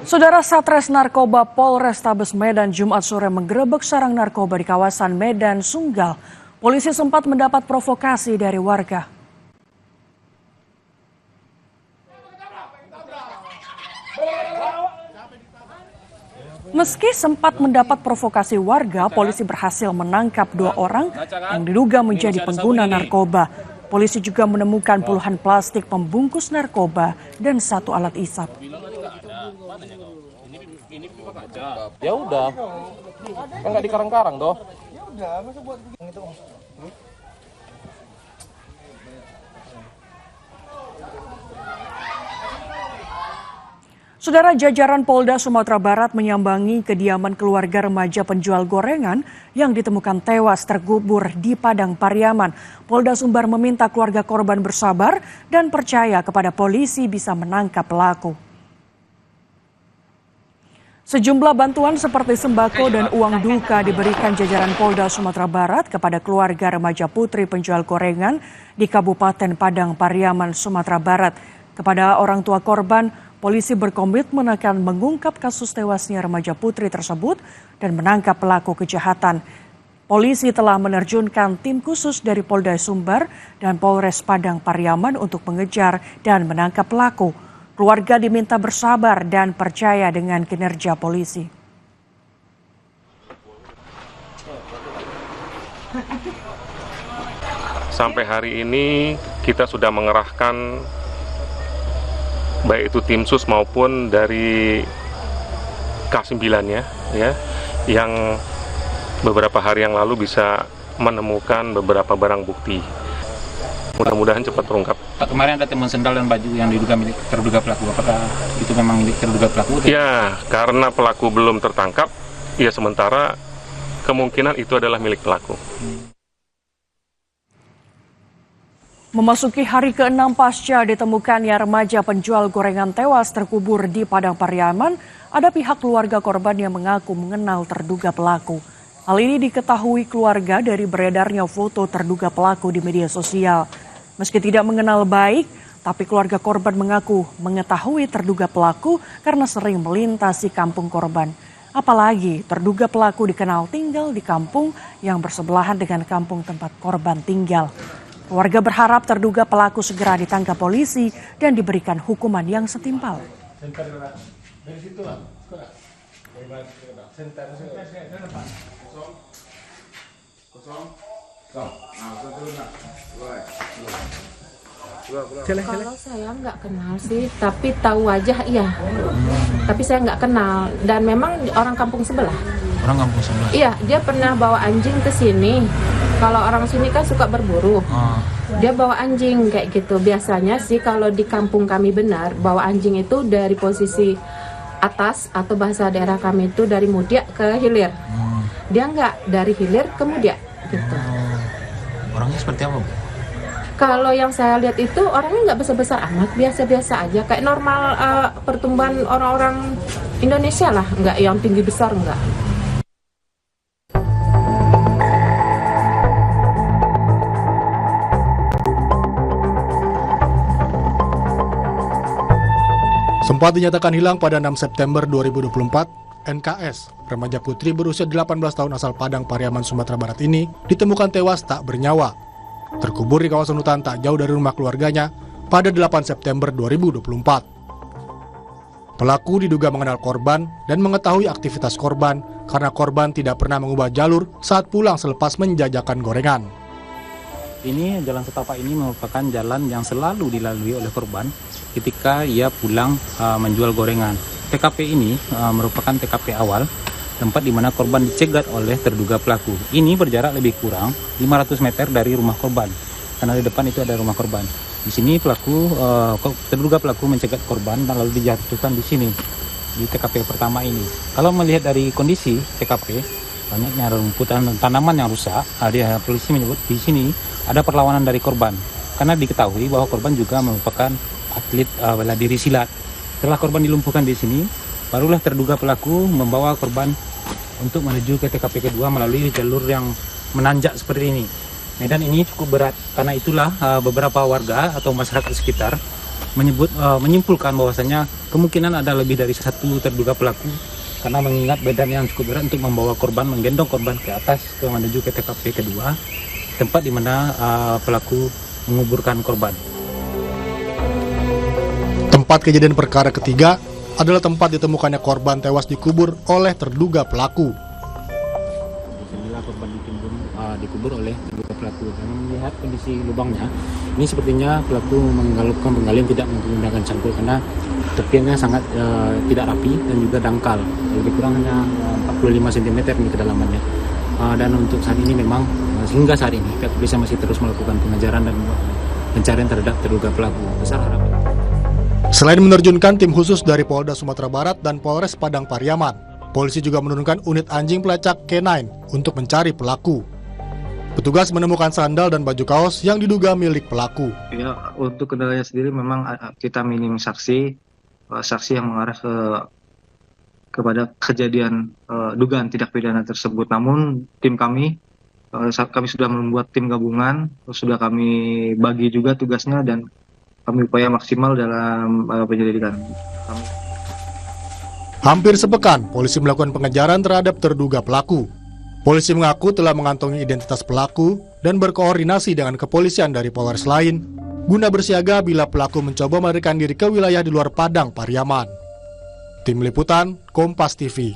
Saudara Satres Narkoba Polrestabes Medan Jumat sore menggerebek sarang narkoba di kawasan Medan Sunggal. Polisi sempat mendapat provokasi dari warga. Meski sempat mendapat provokasi warga, polisi berhasil menangkap 2 orang yang diduga menjadi pengguna narkoba. Polisi juga menemukan puluhan plastik pembungkus narkoba dan 1 alat isap. Ya udah, kan nggak dikarang-karang doh. Saudara, jajaran Polda Sumatera Barat menyambangi kediaman keluarga remaja penjual gorengan yang ditemukan tewas terkubur di Padang Pariaman. Polda Sumbar meminta keluarga korban bersabar dan percaya kepada polisi bisa menangkap pelaku. Sejumlah bantuan seperti sembako dan uang duka diberikan jajaran Polda Sumatera Barat kepada keluarga remaja putri penjual gorengan di Kabupaten Padang Pariaman, Sumatera Barat. Kepada orang tua korban, polisi berkomitmen akan mengungkap kasus tewasnya remaja putri tersebut dan menangkap pelaku kejahatan. Polisi telah menerjunkan tim khusus dari Polda Sumbar dan Polres Padang Pariaman untuk mengejar dan menangkap pelaku. Keluarga diminta bersabar dan percaya dengan kinerja polisi. Sampai hari ini kita sudah mengerahkan baik itu tim sus maupun dari K9 ya, yang beberapa hari yang lalu bisa menemukan beberapa barang bukti. Mudah-mudahan cepat terungkap. Pak, kemarin ada temuan sendal dan baju yang diduga milik terduga pelaku. Apakah itu memang milik terduga pelaku? Ya, karena pelaku belum tertangkap, ya sementara kemungkinan itu adalah milik pelaku. Memasuki hari ke-6 pasca ditemukannya remaja penjual gorengan tewas terkubur di Padang Pariaman, ada pihak keluarga korban yang mengaku mengenal terduga pelaku. Hal ini diketahui keluarga dari beredarnya foto terduga pelaku di media sosial. Meski tidak mengenal baik, tapi keluarga korban mengaku mengetahui terduga pelaku karena sering melintasi kampung korban. Apalagi terduga pelaku dikenal tinggal di kampung yang bersebelahan dengan kampung tempat korban tinggal. Keluarga berharap terduga pelaku segera ditangkap polisi dan diberikan hukuman yang setimpal. Kalau saya nggak kenal sih, tapi tahu wajah iya. Tapi saya nggak kenal dan memang orang kampung sebelah. Orang kampung sebelah? Iya, dia pernah bawa anjing ke sini. Kalau orang sini kan suka berburu. Dia bawa anjing kayak gitu. Biasanya sih kalau di kampung kami benar, bawa anjing itu dari posisi atas atau bahasa daerah kami itu dari Mudia ke hilir. Dia nggak dari hilir ke Mudia gitu. Orangnya seperti apa, Bu? Kalau yang saya lihat itu orangnya nggak besar-besar amat, biasa-biasa aja. Kayak normal pertumbuhan orang-orang Indonesia lah, nggak yang tinggi besar, nggak. Sempat dinyatakan hilang pada 6 September 2024, NKS, remaja putri berusia 18 tahun asal Padang Pariaman, Sumatera Barat ini ditemukan tewas tak bernyawa. Terkubur di kawasan hutan tak jauh dari rumah keluarganya pada 8 September 2024. Pelaku diduga mengenal korban dan mengetahui aktivitas korban karena korban tidak pernah mengubah jalur saat pulang selepas menjajakan gorengan. Ini jalan setapak ini merupakan jalan yang selalu dilalui oleh korban ketika ia pulang menjual gorengan. TKP ini merupakan TKP awal, tempat di mana korban dicegat oleh terduga pelaku. Ini berjarak lebih kurang 500 meter dari rumah korban, karena di depan itu ada rumah korban. Di sini terduga pelaku mencegat korban dan lalu dijatuhkan di sini, di TKP pertama ini. Kalau melihat dari kondisi TKP, banyaknya rumputan dan tanaman yang rusak. Polisi menyebut di sini ada perlawanan dari korban, karena diketahui bahwa korban juga merupakan atlet bela diri silat. Setelah korban dilumpuhkan di sini, barulah terduga pelaku membawa korban untuk menuju ke TKP kedua melalui jalur yang menanjak seperti ini. Medan ini cukup berat, karena itulah beberapa warga atau masyarakat sekitar menyimpulkan bahwasanya kemungkinan ada lebih dari satu terduga pelaku karena mengingat badan yang cukup berat untuk membawa korban, menggendong korban ke atas menuju ke TKP kedua, tempat di mana pelaku menguburkan korban. Tempat kejadian perkara ketiga adalah tempat ditemukannya korban tewas dikubur oleh terduga pelaku. Inilah korban dikubur oleh terduga pelaku. Karena melihat kondisi lubangnya, ini sepertinya pelaku melakukan penggalian tidak menggunakan cangkul karena tepiannya sangat tidak rapi dan juga dangkal. Lebih kurang hanya 45 cm ini kedalamannya. Dan untuk saat ini memang hingga saat ini pihak polisi masih terus melakukan pengejaran dan pencarian terhadap terduga pelaku. Besar harapan. Selain menerjunkan tim khusus dari Polda Sumatera Barat dan Polres Padang Pariaman, polisi juga menurunkan unit anjing pelacak K9 untuk mencari pelaku. Petugas menemukan sandal dan baju kaos yang diduga milik pelaku. Ya, untuk kendalanya sendiri memang kita minim saksi yang mengarah kepada kejadian dugaan tindak pidana tersebut. Namun tim kami sudah membuat tim gabungan, sudah kami bagi juga tugasnya dan kami upaya maksimal dalam penyelidikan. Hampir sepekan, polisi melakukan pengejaran terhadap terduga pelaku. Polisi mengaku telah mengantongi identitas pelaku dan berkoordinasi dengan kepolisian dari Polres lain guna bersiaga bila pelaku mencoba melarikan diri ke wilayah di luar Padang Pariaman. Tim Liputan, Kompas TV.